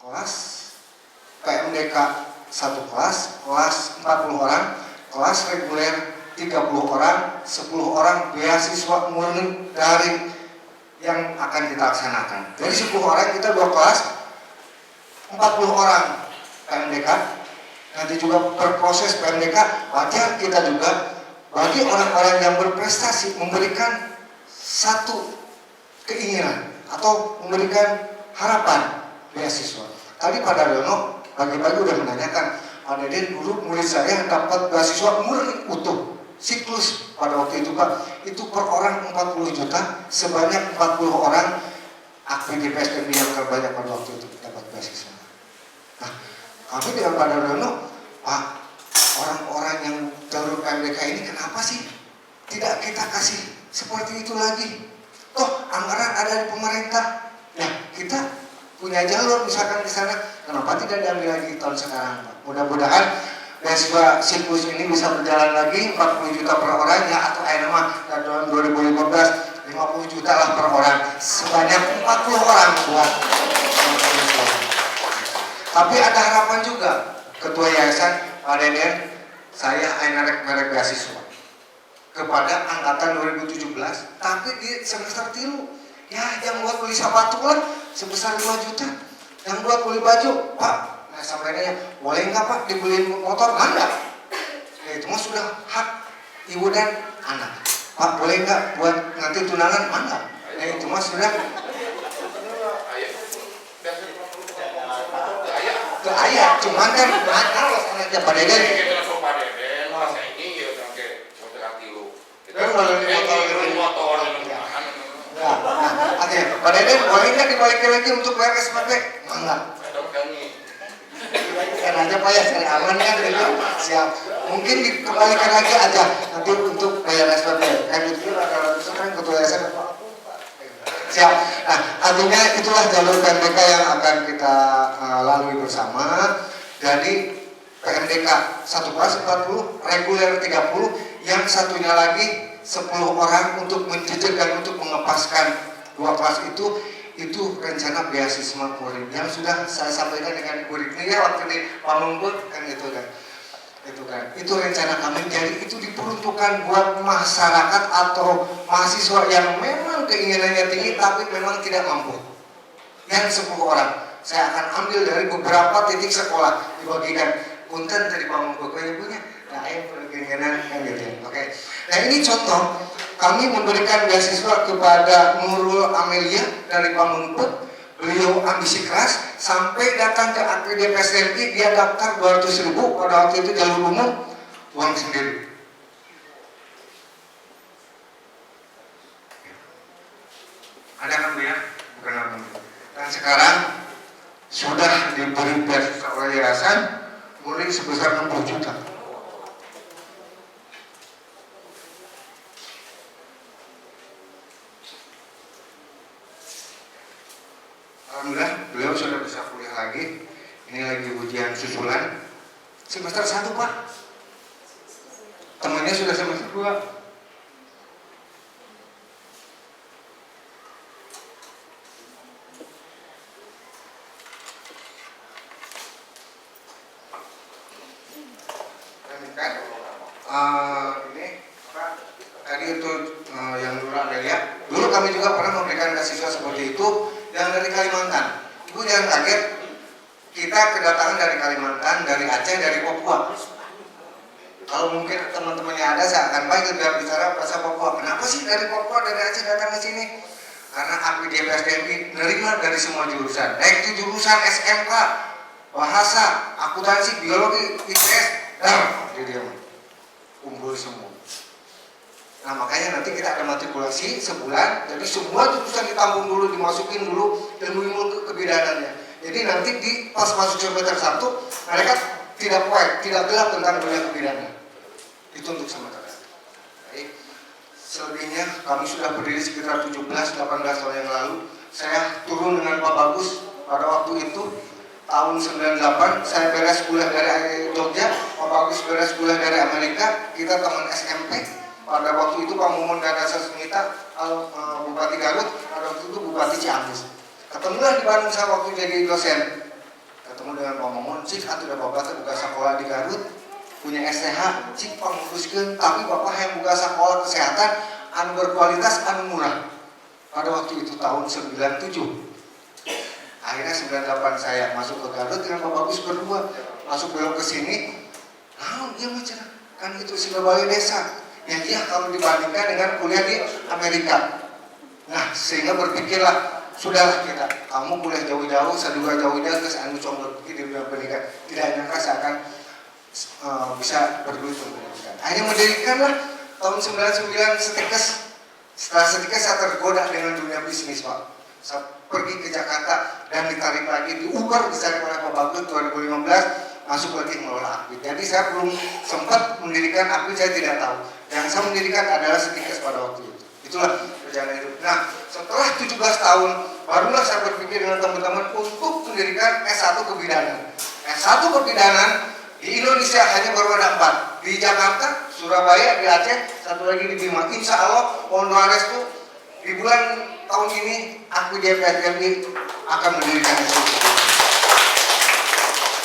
kelas PMDK 1 kelas 40 orang, kelas reguler 30 orang, 10 orang beasiswa murni daring yang akan kita laksanakan. Dari 10 orang kita 2 kelas 40 orang PMDK. Nanti juga berproses PMDK, wajar kita juga bagi orang-orang yang berprestasi memberikan satu keinginan atau memberikan harapan beasiswa. Tadi Pak Daryono pagi-pagi udah menanyakan, Pak Deden dulu murid saya dapat beasiswa murni utuh siklus pada waktu itu Pak, itu per orang 40 juta, sebanyak 40 orang aktif di PSDB yang terbanyak pada waktu itu dapat beasiswa. Nah, kami dengan Pak Daryono, Pak, orang-orang yang jalur PMDK ini kenapa sih tidak kita kasih seperti itu lagi? Toh anggaran ada di pemerintah. Ya, kita punya jalur misalkan di sana, kenapa tidak diambil lagi tahun sekarang, Pak? Mudah-mudahan beasiswa siklus ini bisa berjalan lagi 40 juta per orang ya, atau nama tahun 2015 50 juta lah per orang, sebanyak 40 orang buat. Tapi ada harapan juga, Ketua Yayasan Pak Deden, saya merek beasiswa kepada angkatan 2017, tapi di semester 3 ya yang buat beli sepatu lah sebesar 5 juta, yang buat beli baju, Pak, nah sampai nanya, boleh nggak Pak dibeliin motor? Mana? Ya, itu mah sudah hak ibu dan anak. Pak, boleh nggak buat nanti tunangan? Mana? Ya, itu mah sudah ke ayah, cuman kan ada ya Pak Deden. Oke, Pak Deden boleh nggak dibalikin lagi untuk bayar SPP? Enggak. Kan aja Pak ya, cari aman kan gitu. Siap. Mungkin dikembalikan lagi aja nanti untuk bayar SPP. Kan itu ada kan ketua yayasan. Siap. Nah, artinya itulah jalur PMDK yang akan kita lalui bersama. Jadi PMDK 1 kelas 40, reguler 30, yang satunya lagi 10 orang untuk menjejak dan untuk mengepaskan 2 kelas itu rencana beasiswa murid yang sudah saya sampaikan dengan Ibu Rikni ya waktu di Pamungkut kan gitu kan. Itu rencana kami, jadi itu diperuntukkan buat masyarakat atau mahasiswa yang memang keinginannya tinggi tapi memang tidak mampu. Yang 10 orang saya akan ambil dari beberapa titik sekolah dibagikan. Punten dari Pamungkut ibunya, nah keinginan kan gitu ya. Oke. Nah ini contoh kami memberikan beasiswa kepada Nurul Amelia dari Pamungkut. Beliau ambisi keras sampai datang ke APD PSDMI, dia daftar 200.000 pada waktu itu jalur umum, uang sendiri. Ada kan Bu ya? Bukan apa. Dan sekarang sudah diberi beasiswa oleh yayasan mulai sebesar 60 juta. Alhamdulillah beliau sudah bisa kuliah lagi. Ini lagi ujian susulan semester 1 Pak. Temannya sudah semester 2. Ini Pak, tadi itu yang dulu ada ya. Dulu kami juga pernah memberikan beasiswa seperti itu yang dari Kalimantan. Ibu jangan kaget, kita kedatangan dari Kalimantan, dari Aceh, dari Papua. Kalau mungkin teman-temannya ada, saya akan panggil biar bicara bahasa Papua. Kenapa sih dari Papua, dari Aceh datang ke sini? Karena APD PSDMI menerima dari semua jurusan, baik itu jurusan SMK, bahasa, akuntansi, biologi, IPS, jadi kumpul semua. Nah makanya nanti kita ada matrikulasi sebulan, jadi semua jurusan ditampung dulu, dimasukin dulu ilmu-ilmu kebidaanannya. Jadi nanti di pas masuk semester 1 mereka tidak kuat, tidak gelap tentang dunia kebidanan. Itu untuk sementara. Baik. Selebihnya kami sudah berdiri sekitar 17-18 tahun yang lalu. Saya turun dengan Pak Bagus pada waktu itu tahun 98, saya beres kuliah dari Jogja, Pak Bagus beres kuliah dari Amerika, kita teman SMP. Pada waktu itu Pak Mumun dan Sasmita Bupati Garut, pada waktu itu Bupati Ciamis. Ketemulah di Bandung saya waktu jadi dosen ketemu dengan Pak Momon, cik atuh da bapak teh buka sekolah di Garut, punya STH, cik panguruskeun, tapi bapak yang buka sekolah kesehatan anu berkualitas anu murah. Pada waktu itu tahun 97. Akhirnya 98 saya masuk ke Garut dengan Pak Bagus berdua, masuk belok ke sini. Nah, dia macam kan itu sudah balai desa. Ya iya kalau dibandingkan dengan kuliah di Amerika. Nah, sehingga berpikirlah, sudahlah kita, kamu kuliah jauh-jauh, saya juga jauh-jauh, terus anu coba berpikir di dunia pendidikan. Tidak nyangka saya akan bisa bergelut pendidikan. Akhirnya mendirikanlah tahun 99 Setikes. Setelah Setikes saya tergoda dengan dunia bisnis, Pak. Saya pergi ke Jakarta dan ditarik lagi, diuber ditarik oleh Pak Bagus 2015, masuk lagi mengelola Akbid. Jadi saya belum sempat mendirikan Akbid, saya tidak tahu. Yang saya mendirikan adalah Setikes pada waktu itu. Itulah perjalanan hidup. Nah, setelah 17 tahun, barulah saya berpikir dengan teman-teman untuk mendirikan S1 kebidanan. S1 kebidanan di Indonesia hanya baru ada 4. Di Jakarta, Surabaya, di Aceh, satu lagi di Bima. Insya Allah, mohon doa restu, di bulan tahun ini aku JPSMI akan mendirikan S1.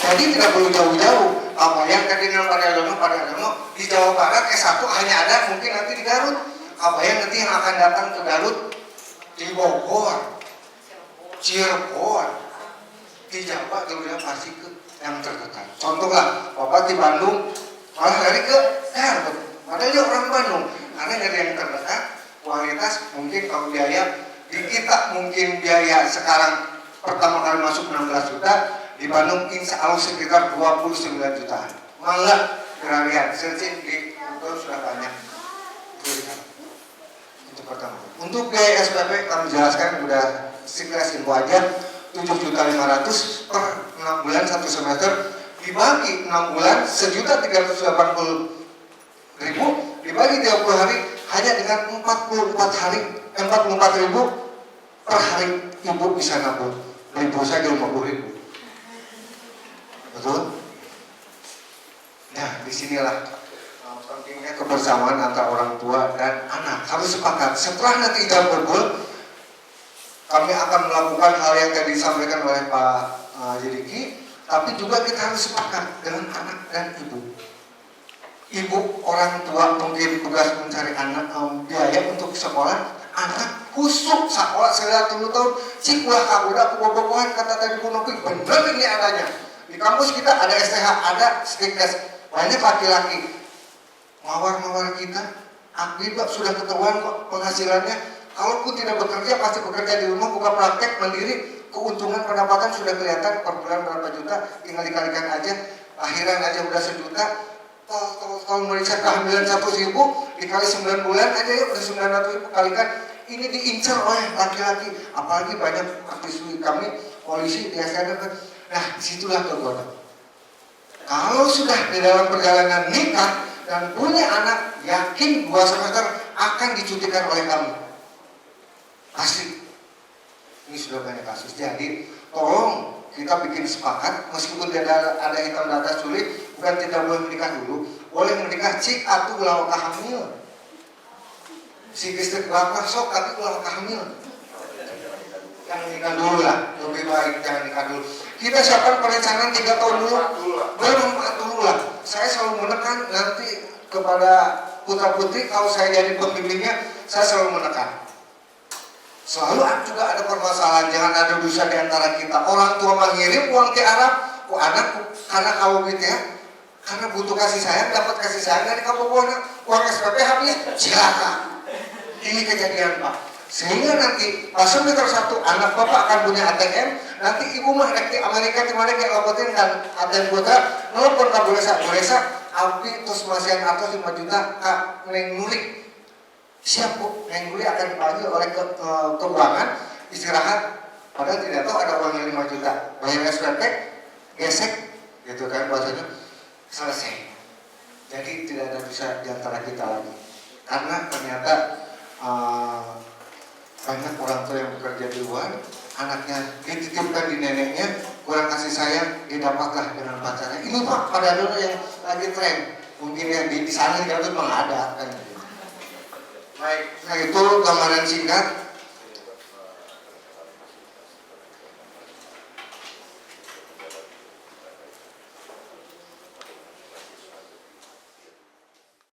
Jadi tidak perlu jauh-jauh. Apa yang tadi dengan pada Adono di Jawa Barat S1 hanya ada mungkin nanti di Garut. Apa yang nanti yang akan datang ke Garut di Bogor, Cirebon, di Jawa kemudian pasti ke yang terdekat. Contohlah, Bapak di Bandung malah lari ke Garut. Padahal dia orang Bandung. Karena dari yang terdekat, kualitas mungkin kalau biaya di kita mungkin biaya sekarang pertama kali masuk 16 juta, di Bandung insya Allah sekitar 29 jutaan. Malah gerarian, searching di Google sudah banyak. Itu pertama. Untuk biaya SPP kami jelaskan udah sekilas info aja, 7.500.000 per 6 bulan 1 semester, dibagi 6 bulan 1.380.000, dibagi 30 hari hanya dengan 44.000 per hari ibu bisa nabung. Ibu saya 50.000. Betul? Nah, disinilah pentingnya kebersamaan antara orang tua dan anak. Harus sepakat. Setelah nanti ijab kabul, kami akan melakukan hal yang tadi disampaikan oleh Pak Yediki, tapi juga kita harus sepakat dengan anak dan ibu. Ibu orang tua mungkin tugas mencari anak biaya untuk sekolah, anak kusuk sekolah saya 10 tahun, cik ulah kabudak kubobohan kata tadi kunopi, bener ini adanya. Di kampus kita ada STH, ada Setikes, banyak laki-laki. Mawar-mawar kita, akibat sudah ketahuan kok penghasilannya. Kalaupun tidak bekerja, pasti bekerja di rumah, buka praktek mandiri, keuntungan pendapatan sudah kelihatan per bulan berapa juta, tinggal dikalikan aja, akhiran aja udah sejuta. Kalau meriksa kehamilan 1.000 dikali 9 bulan aja ya udah 900.000 kalikan. Ini diincar oleh laki-laki, apalagi banyak artis kami polisi biasanya. Nah, disitulah kegoda. Kalau sudah di dalam perjalanan nikah dan punya anak, yakin 2 semester akan dicutikan oleh kamu. Pasti. Ini sudah banyak kasus. Jadi, tolong kita bikin sepakat, meskipun tidak ada hitam di atas sulit, bukan tidak boleh menikah dulu, boleh menikah cik atau ulah hamil. Si istri bapak sok tapi ulah hamil. Jangan nikah dulu lah, lebih baik jangan nikah dulu. Kita siapkan perencanaan 3 tahun dulu, belum 4 dulu lah. Saya selalu menekan nanti kepada putra putri, kalau saya jadi pembimbingnya, saya selalu menekan. Selalu juga ada permasalahan, jangan ada dosa di antara kita. Orang tua mengirim uang ke Arab, ku anak karena kau gitu ya, karena butuh kasih sayang, dapat kasih sayang dari kamu uang SPP habis, silakan. Ini kejadian Pak. Sehingga nanti pas semester 1 anak bapak akan punya ATM, nanti ibu mah di Amerika di mana kayak lapotin dan ATM putra, nelfon ke Buresa, Abi terus masihan atas 5 juta kak neng nulik. Siap Bu, neng nulik akan dipanggil oleh keuangan istirahat. Padahal tidak tahu ada uangnya 5 juta. Bayar SPP, gesek, gitu kan bahasanya, selesai. Jadi tidak ada bisa di antara kita lagi. Karena ternyata banyak orang tua yang bekerja di luar, anaknya dititipkan di neneknya, kurang kasih sayang, didapatlah dengan pacarnya. Ini Pak, pada dulu yang lagi tren, mungkin yang di sana di Garut memang ada kan. Baik, nah itu gambaran singkat.